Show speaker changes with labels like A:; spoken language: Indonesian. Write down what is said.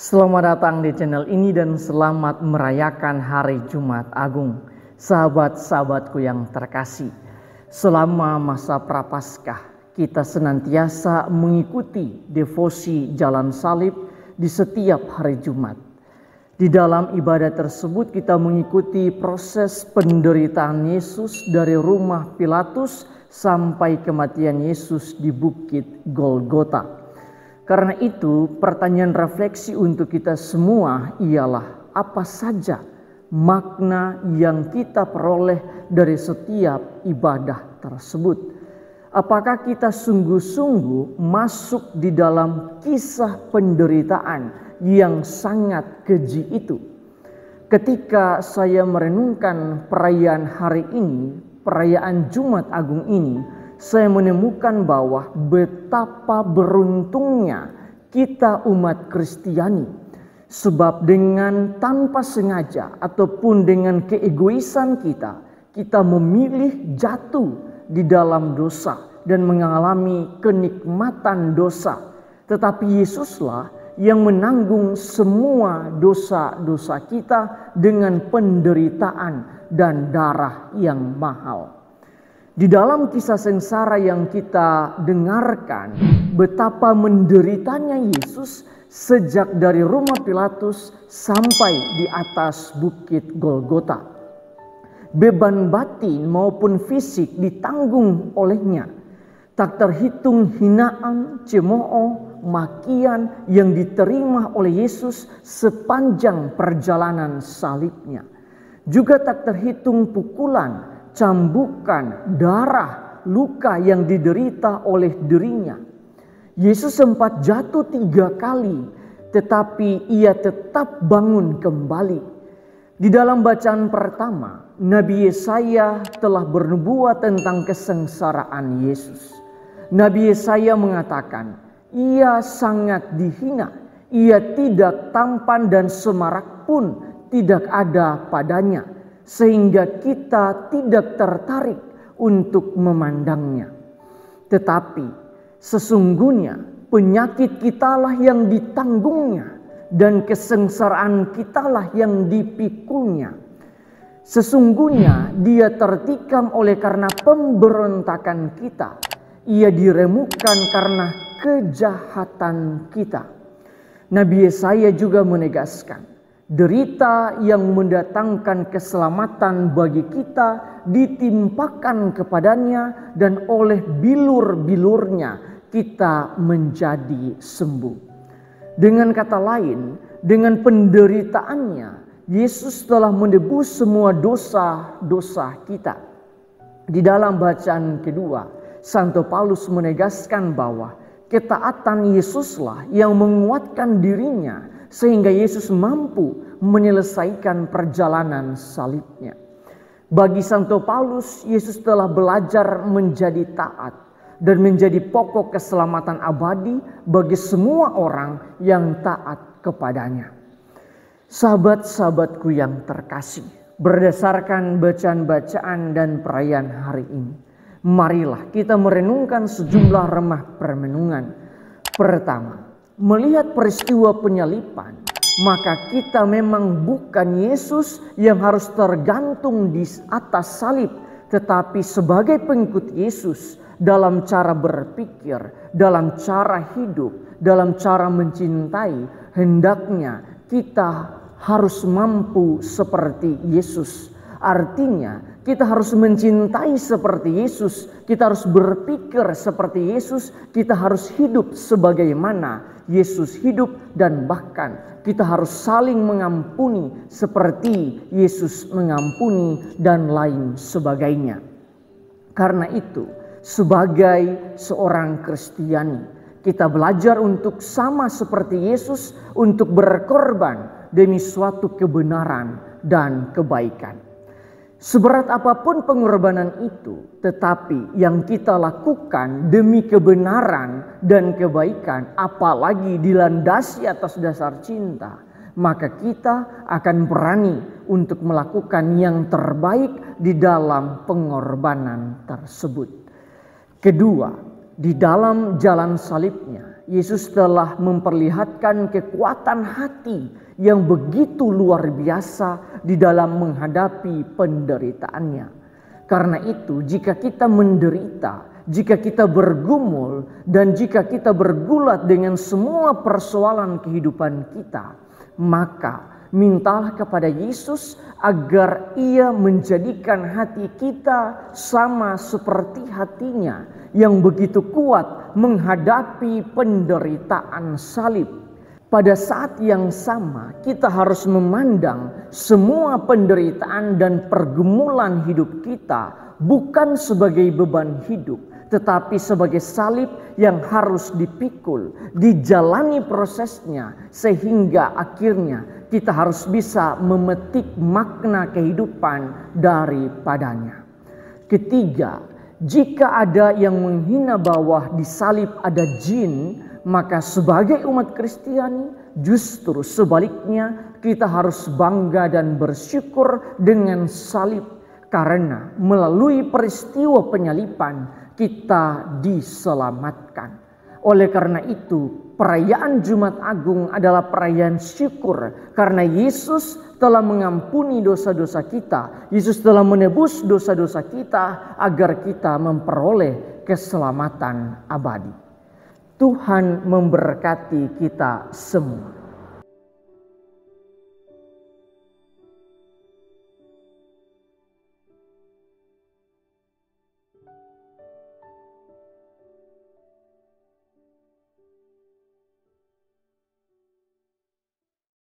A: Selamat datang di channel ini dan selamat merayakan Hari Jumat Agung. Sahabat-sahabatku yang terkasih, selama masa Prapaskah kita senantiasa mengikuti devosi Jalan Salib di setiap hari Jumat. Di dalam ibadah tersebut kita mengikuti proses penderitaan Yesus dari rumah Pilatus sampai kematian Yesus di Bukit Golgota. Karena itu, pertanyaan refleksi untuk kita semua ialah apa saja makna yang kita peroleh dari setiap ibadah tersebut. Apakah kita sungguh-sungguh masuk di dalam kisah penderitaan yang sangat keji itu? Ketika saya merenungkan perayaan hari ini, perayaan Jumat Agung ini, saya menemukan bahwa betapa beruntungnya kita umat Kristiani. Sebab dengan tanpa sengaja ataupun dengan keegoisan kita memilih jatuh di dalam dosa dan mengalami kenikmatan dosa. Tetapi Yesuslah yang menanggung semua dosa-dosa kita dengan penderitaan dan darah yang mahal. Di dalam kisah sengsara yang kita dengarkan, betapa menderitanya Yesus sejak dari rumah Pilatus sampai di atas Bukit Golgota. Beban batin maupun fisik ditanggung olehnya. Tak terhitung hinaan, cemooh, makian yang diterima oleh Yesus sepanjang perjalanan salibnya. Juga tak terhitung pukulan, cambukan, darah, luka yang diderita oleh dirinya. Yesus sempat jatuh 3 kali, tetapi ia tetap bangun kembali. Di dalam bacaan pertama, Nabi Yesaya telah bernubuat tentang kesengsaraan Yesus. Nabi Yesaya mengatakan, ia sangat dihina, ia tidak tampan dan semarak pun tidak ada padanya, sehingga kita tidak tertarik untuk memandangnya. Tetapi sesungguhnya penyakit kitalah yang ditanggungnya dan kesengsaraan kitalah yang dipikulnya. Sesungguhnya dia tertikam oleh karena pemberontakan kita. Ia diremukkan karena kejahatan kita. Nabi Yesaya juga menegaskan, derita yang mendatangkan keselamatan bagi kita ditimpakan kepadanya dan oleh bilur-bilurnya kita menjadi sembuh. Dengan kata lain, dengan penderitaannya Yesus telah menebus semua dosa-dosa kita. Di dalam bacaan kedua, Santo Paulus menegaskan bahwa ketaatan Yesuslah yang menguatkan dirinya sehingga Yesus mampu menyelesaikan perjalanan salibnya. Bagi Santo Paulus, Yesus telah belajar menjadi taat dan menjadi pokok keselamatan abadi bagi semua orang yang taat kepadanya. Sahabat-sahabatku yang terkasih, berdasarkan bacaan-bacaan dan perayaan hari ini, marilah kita merenungkan sejumlah remah permenungan. Pertama, melihat peristiwa penyaliban, maka kita memang bukan Yesus yang harus tergantung di atas salib, tetapi sebagai pengikut Yesus dalam cara berpikir, dalam cara hidup, dalam cara mencintai, hendaknya kita harus mampu seperti Yesus. Artinya kita harus mencintai seperti Yesus, kita harus berpikir seperti Yesus, kita harus hidup sebagaimana Yesus hidup, dan bahkan kita harus saling mengampuni seperti Yesus mengampuni dan lain sebagainya. Karena itu, sebagai seorang Kristiani, kita belajar untuk sama seperti Yesus, untuk berkorban demi suatu kebenaran dan kebaikan. Seberat apapun pengorbanan itu, tetapi yang kita lakukan demi kebenaran dan kebaikan, apalagi dilandasi atas dasar cinta, maka kita akan berani untuk melakukan yang terbaik di dalam pengorbanan tersebut. Kedua, di dalam jalan salibnya, Yesus telah memperlihatkan kekuatan hati yang begitu luar biasa di dalam menghadapi penderitaannya. Karena itu, jika kita menderita, jika kita bergumul, dan jika kita bergulat dengan semua persoalan kehidupan kita, maka mintalah kepada Yesus agar Ia menjadikan hati kita sama seperti hatinya yang begitu kuat menghadapi penderitaan salib. Pada saat yang sama, kita harus memandang semua penderitaan dan pergumulan hidup kita bukan sebagai beban hidup, tetapi sebagai salib yang harus dipikul, dijalani prosesnya, sehingga akhirnya kita harus bisa memetik makna kehidupan daripadanya. Ketiga, jika ada yang menghina bahwa di salib ada jin, maka sebagai umat Kristiani justru sebaliknya kita harus bangga dan bersyukur dengan salib, karena melalui peristiwa penyaliban kita diselamatkan. Oleh karena itu, perayaan Jumat Agung adalah perayaan syukur karena Yesus telah mengampuni dosa-dosa kita. Yesus telah menebus dosa-dosa kita agar kita memperoleh keselamatan abadi. Tuhan memberkati kita semua.